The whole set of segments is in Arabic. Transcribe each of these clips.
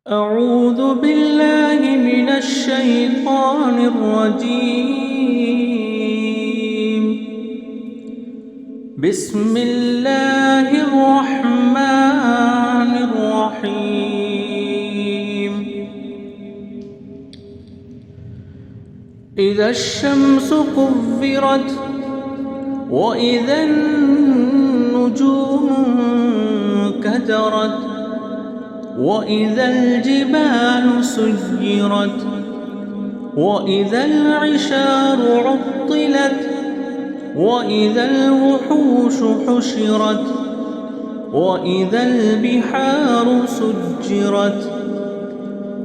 أعوذ بالله من الشيطان الرجيم. بسم الله الرحمن الرحيم. إذا الشمس كورت وإذا النجوم انكدرت وإذا الجبال سيرت وإذا العشار عطلت وإذا الوحوش حشرت وإذا البحار سجرت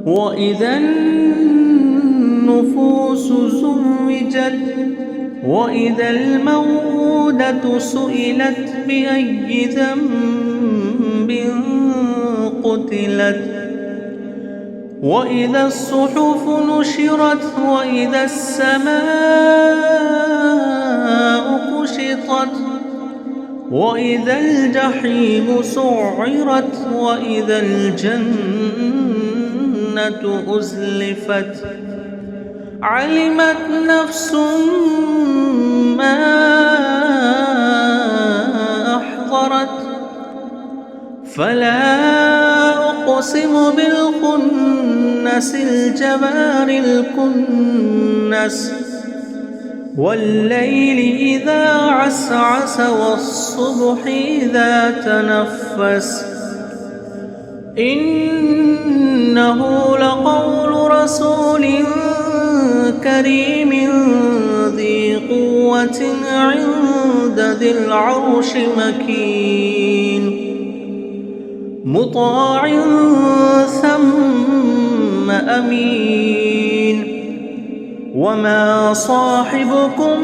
وإذا النفوس زوجت وإذا الموءودة سئلت بأي ذنب قتلت وإذا الصحف نشرت وإذا السماء كشطت وإذا الجحيم سعرت وإذا الجنة أزلفت علمت نفس ما أحضرت فلا أقسم بالخنس الجوار الكنس والليل إذا عسعس والصبح إذا تنفس إنه لقول رسول كريم ذي قوة عند ذي العرش مكين مطاع ثم أمين وما صاحبكم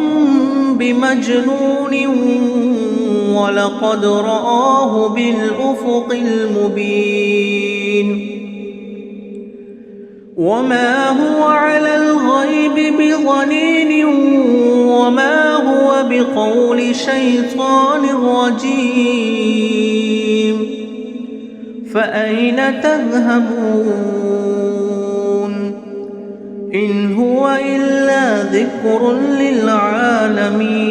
بمجنون ولقد رآه بالأفق المبين وما هو على الغيب بضنين وما هو بقول شيطان رجيم فأين تذهبون إن هو إلا ذكر للعالمين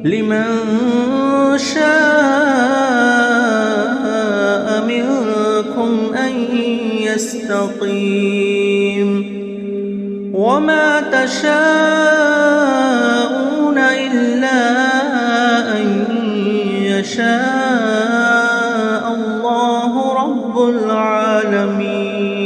لمن شاء منكم أن يستقيم وما تشاءون إلا أن يشاء الله رب العالمين.